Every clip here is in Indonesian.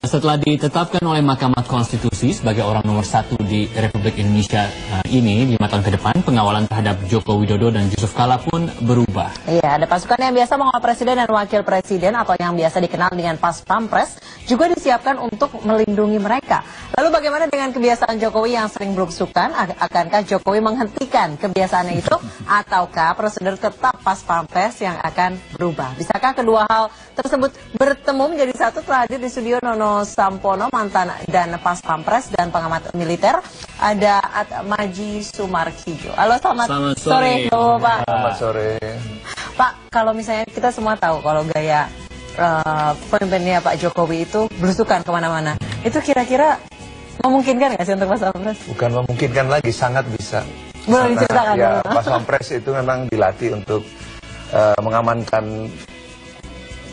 Setelah ditetapkan oleh Mahkamah Konstitusi sebagai orang nomor 1 di Republik Indonesia ini 5 tahun ke depan, pengawalan terhadap Joko Widodo dan Yusuf Kala pun berubah. Iya, ada pasukan yang biasa mengawal presiden dan wakil presiden atau yang biasa dikenal dengan Pas Pampres juga disiapkan untuk melindungi mereka. Lalu bagaimana dengan kebiasaan Jokowi yang sering belusukan? Akankah Jokowi menghentikan kebiasaannya itu ataukah prosedur tetap Pas Pampres yang akan berubah? Bisakah kedua hal tersebut bertemu menjadi satu? Telah hadir di studio Nono Sampono, mantan dan Pas Pampres dan pengamat militer. Ada Atmaji Sumarkijo. Halo, selamat sore. Halo, Pak. Selamat sore. Pak, kalau misalnya kita semua tahu kalau gaya pemimpinnya Pak Jokowi itu belusukan kemana-mana, itu kira-kira memungkinkan nggak sih untuk Pas Pampres? Bukan memungkinkan lagi, sangat bisa. Boleh diceritakan? Ya, Pas Pampres itu memang dilatih untuk mengamankan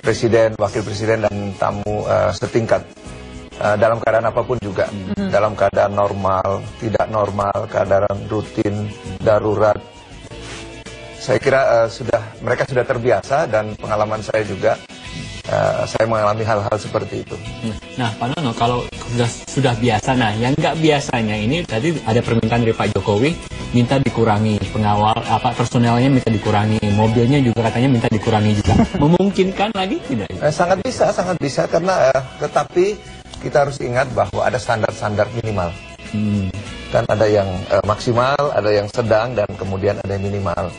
presiden, wakil presiden dan tamu setingkat dalam keadaan apapun juga, dalam keadaan normal, tidak normal, keadaan rutin, darurat. Saya kira mereka sudah terbiasa dan pengalaman saya juga, saya mengalami hal-hal seperti itu. Nah, Pak Nono, kalau sudah biasa, nah yang nggak biasanya ini tadi ada permintaan dari Pak Jokowi minta dikurangi pengawal, personelnya minta dikurangi, mobilnya juga katanya minta dikurangi juga. Memungkinkan lagi tidak? Sangat bisa karena tetapi kita harus ingat bahwa ada standar-standar minimal. Kan ada yang maksimal, ada yang sedang, dan kemudian ada yang minimal.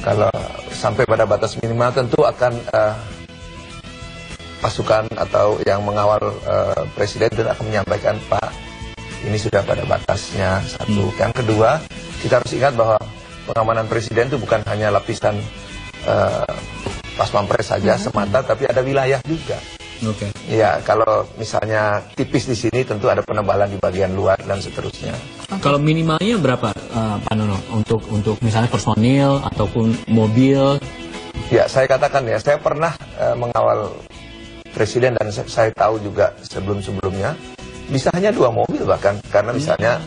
Kalau sampai pada batas minimal tentu akan pasukan atau yang mengawal presiden itu akan menyampaikan, Pak, ini sudah pada batasnya, satu. Yang kedua, kita harus ingat bahwa pengamanan presiden itu bukan hanya lapisan Pas Pampres saja semata, tapi ada wilayah juga. Oke. Ya, kalau misalnya tipis di sini tentu ada penebalan di bagian luar dan seterusnya. Kalau minimalnya berapa, Pak Nono, untuk misalnya personil ataupun mobil? Ya, saya katakan ya, saya pernah mengawal presiden dan saya tahu juga sebelum-sebelumnya bisa hanya 2 mobil bahkan, karena misalnya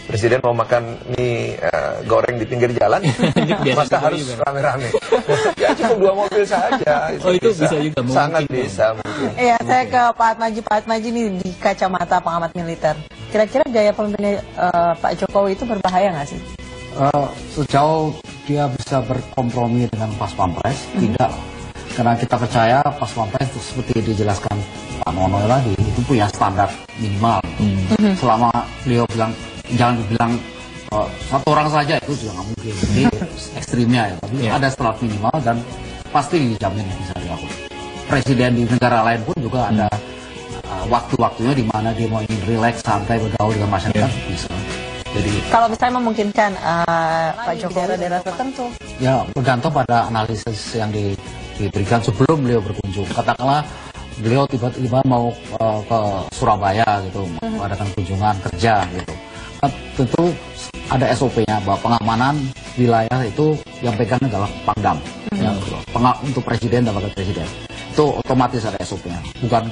presiden mau makan mie goreng di pinggir jalan, masa harus rame-rame? Ya cukup 2 mobil saja. Itu bisa juga, sangat bisa mungkin. Iya, saya ke Pak Atmaji nih di kacamata pengamat militer. Kira-kira gaya pemimpinnya Pak Jokowi itu berbahaya nggak sih? Sejauh dia bisa berkompromi dengan Pas Pampres, tidak. Karena kita percaya Pas Pampres itu seperti dijelaskan Pak Nono tadi, itu punya standar minimal. Selama beliau bilang, jangan dibilang satu orang saja, itu juga nggak mungkin. Jadi ekstrimnya ya, tapi ada standar minimal dan pasti dijamin bisa dilakukan. Presiden di negara lain pun juga ada waktu-waktunya di mana dia mau ingin rileks, santai, bergaul dengan masyarakat, bisa. Jadi kalau misalnya memungkinkan Pak Jokowi daerah tertentu, ya bergantung pada analisis yang diberikan sebelum beliau berkunjung. Katakanlah beliau tiba-tiba mau ke Surabaya gitu, mengadakan kunjungan kerja gitu. Nah, tentu ada SOP-nya bahwa pengamanan wilayah itu yang pegang adalah Pangdam, untuk presiden dan wakil presiden. Itu otomatis ada SOP-nya, bukan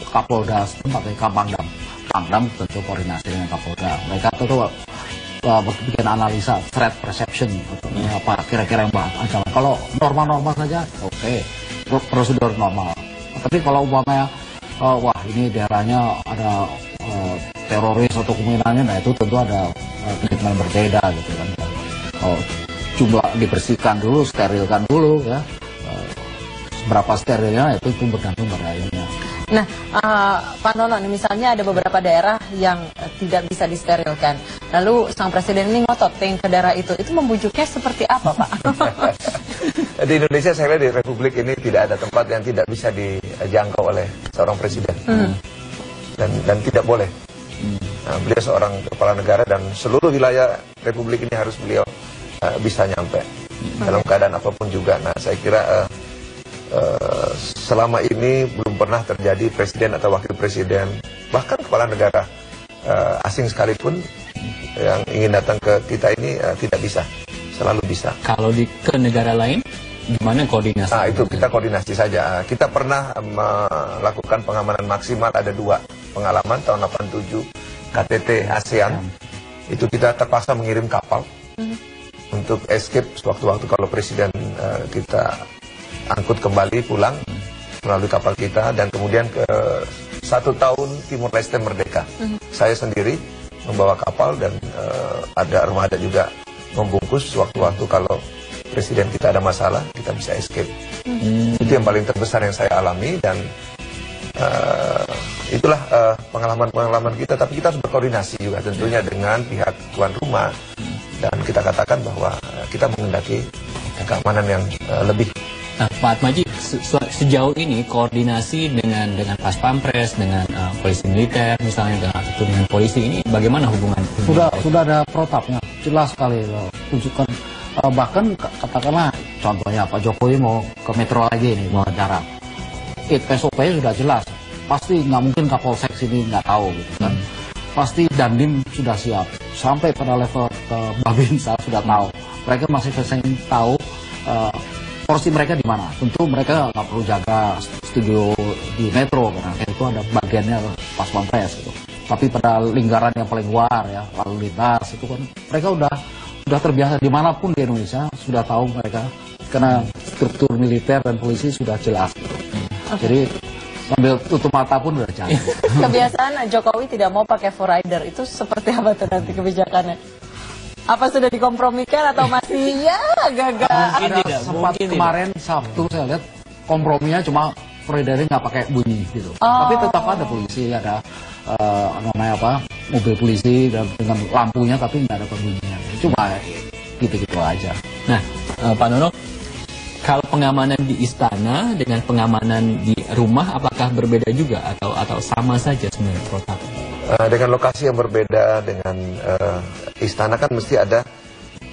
Kapolda tapi Pangdam. Pangdam tentu koordinasi dengan Kapolda. Mereka tentu bikin analisa threat perception, apa kira-kira yang ancaman. Kalau normal-normal saja, oke, prosedur normal. Tapi kalau umpamanya, wah ini daerahnya ada teroris atau kriminalnya, nah itu tentu ada treatment berbeda gitu kan. Jumlah dibersihkan dulu, sterilkan dulu ya. Berapa sterilnya itu bergantung pada airnya. Nah, Pak Nono, misalnya ada beberapa daerah yang tidak bisa disterilkan. Lalu sang presiden ini ngotot pengen ke daerah itu membujuknya seperti apa, Pak? Di Indonesia saya lihat di Republik ini tidak ada tempat yang tidak bisa dijangkau oleh seorang presiden. Dan tidak boleh. Nah, beliau seorang kepala negara dan seluruh wilayah Republik ini harus beliau bisa nyampe dalam keadaan apapun juga. Nah, saya kira selama ini belum pernah terjadi presiden atau wakil presiden, bahkan kepala negara asing sekalipun yang ingin datang ke kita ini tidak bisa, selalu bisa. Kalau ke negara lain, gimana koordinasi? Nah, itu kita koordinasi saja. Kita pernah melakukan pengamanan maksimal, ada 2 pengalaman tahun 87 KTT ASEAN. Itu kita terpaksa mengirim kapal untuk escape sewaktu-waktu kalau presiden kita angkut kembali pulang melalui kapal kita, dan kemudian 1 tahun Timur Leste merdeka. Saya sendiri membawa kapal dan ada armada juga membungkus waktu-waktu kalau presiden kita ada masalah, kita bisa escape. Itu yang paling terbesar yang saya alami dan itulah pengalaman-pengalaman kita. Tapi kita harus berkoordinasi juga tentunya dengan pihak tuan rumah dan kita katakan bahwa kita menghendaki keamanan yang lebih. Nah, Pak Atmaji, sejauh ini koordinasi dengan Pas Pampres, dengan polisi militer, misalnya dengan polisi ini, bagaimana hubungan? Sudah ada protapnya, jelas sekali loh. Tunjukkan bahkan katakanlah contohnya Pak Jokowi mau ke Metro lagi nih wawancara, SOP-nya sudah jelas. Pasti nggak mungkin Kapolsek sini nggak tahu gitu kan. Pasti Dandim sudah siap, sampai pada level ke Babinsa sudah tahu. Mereka masih ingin tahu porsi mereka di mana. Tentu mereka nggak perlu jaga studio di Metro karena itu ada bagiannya Pas Pampres gitu. Tapi pada lingkaran yang paling luar ya, lalu lintas itu kan mereka udah terbiasa dimanapun di Indonesia, sudah tahu mereka karena struktur militer dan polisi sudah jelas. Jadi sambil tutup mata pun udah jalan. Kebiasaan Jokowi tidak mau pakai rider itu seperti apa tuh nanti kebijakannya? Apa sudah dikompromikan atau masih ya gagal? Sempat kemarin Sabtu saya lihat komprominya cuma ridernya nggak pakai bunyi gitu. Tapi tetap ada polisi, ada namanya apa, mobil polisi dan dengan lampunya tapi nggak ada bunyinya. Cuma gitu-gitu aja. Nah, Pak Nono, kalau pengamanan di istana dengan pengamanan di rumah apakah berbeda juga atau sama saja sebenarnya protap? Dengan lokasi yang berbeda, dengan istana kan mesti ada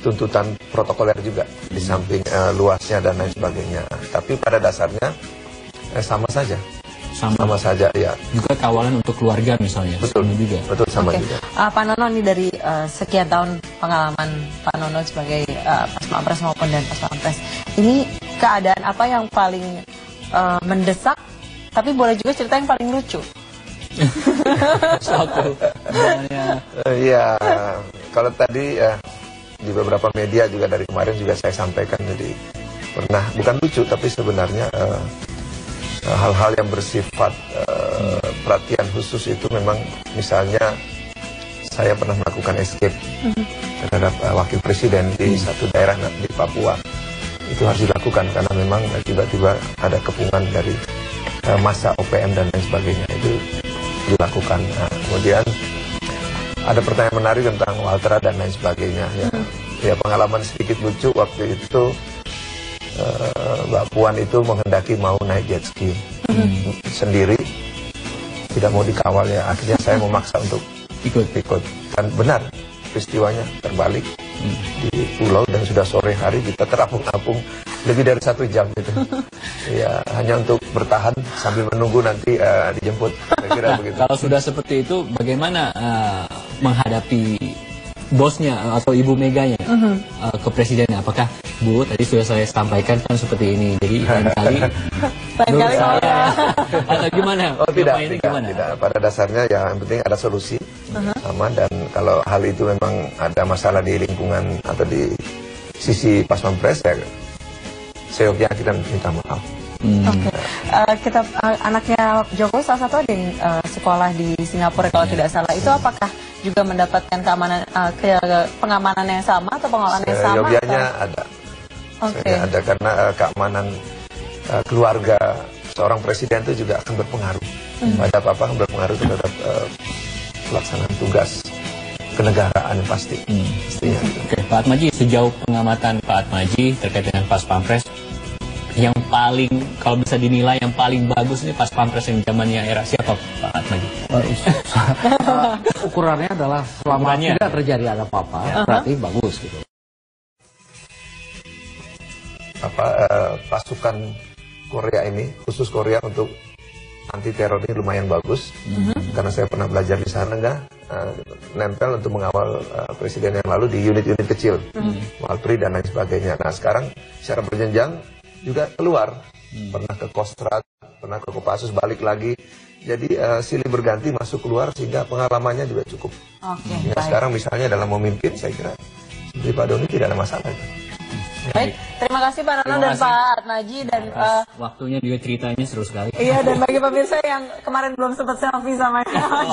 tuntutan protokoler juga di samping luasnya dan lain sebagainya. Tapi pada dasarnya sama saja. Sama saja ya. Juga kawalan untuk keluarga misalnya. Betul juga. Betul sama juga. Pak Nono, ini dari sekian tahun pengalaman Pak Nono sebagai Pas Pampres maupun dan Pas Pampres, ini keadaan apa yang paling mendesak? Tapi boleh juga cerita yang paling lucu. Iya, kalau tadi di beberapa media juga dari kemarin juga saya sampaikan, jadi pernah bukan lucu tapi sebenarnya hal-hal yang bersifat perhatian khusus itu memang misalnya saya pernah melakukan escape terhadap wakil presiden di satu daerah di Papua. Itu harus dilakukan karena memang tiba-tiba ada kepungan dari masa OPM dan lain sebagainya, itu dilakukan. Nah, kemudian ada pertanyaan menarik tentang Waltra dan lain sebagainya. Ya pengalaman sedikit lucu waktu itu, Mbak Puan itu menghendaki mau naik jet ski sendiri, tidak mau dikawal ya. Akhirnya saya memaksa untuk ikut. Dan benar peristiwanya terbalik di pulau dan sudah sore hari kita terapung-apung lebih dari 1 jam gitu. Ya hanya untuk bertahan sambil menunggu nanti dijemput. Kira-kira begitu. Kalau sudah seperti itu, bagaimana menghadapi bosnya atau Ibu Meganya ke presidennya? Apakah Bu, tadi sudah saya sampaikan kan seperti ini, jadi lain kali saya atau gimana? Oh tidak. Pada dasarnya ya yang penting ada solusi sama, dan kalau hal itu memang ada masalah di lingkungan atau di sisi Pas Pampres ya seyogyanya kita minta maaf. Kita anaknya Jokowi salah satu ada yang sekolah di Singapura kalau tidak salah, itu apakah juga mendapatkan keamanan pengamanan yang sama atau pengelolaan yang sama? Seyogyanya ada. Ada karena keamanan keluarga seorang presiden itu juga akan berpengaruh pada apa akan berpengaruh terhadap pelaksanaan tugas kenegaraan yang pasti. Oke, Pak Atmaji, sejauh pengamatan Pak Atmaji terkait dengan Pas Pampres, yang paling kalau bisa dinilai yang paling bagus ini Pas Pampres yang zamannya era siapa, Pak Atmaji? Ukurannya adalah selama tidak terjadi ada apa-apa, berarti bagus gitu. Pasukan Korea ini, khusus Korea untuk anti teror ini lumayan bagus, karena saya pernah belajar di sana nempel untuk mengawal presiden yang lalu di unit-unit kecil, Walpri dan lain sebagainya. Nah sekarang secara berjenjang juga keluar, pernah ke Kostrad, pernah ke Kopassus, balik lagi, jadi silih berganti masuk keluar sehingga pengalamannya juga cukup. Sekarang misalnya dalam memimpin saya kira seperti Pak Doni tidak ada masalah itu. Baik, terima kasih Pak Nono dan Pak Atmaji dan waktunya juga ceritanya seru sekali. iya, dan bagi pemirsa yang kemarin belum sempat selfie sama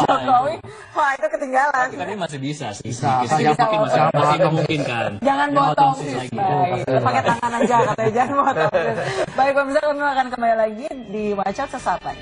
Jokowi, wah itu ketinggalan. Tapi masih bisa sih. Bisa, Masih memungkinkan. Jangan potong sis, baik. Pakai tangan aja katanya, jangan potong sis. Baik pemirsa, kami akan kembali lagi di Wacot sesaat lagi.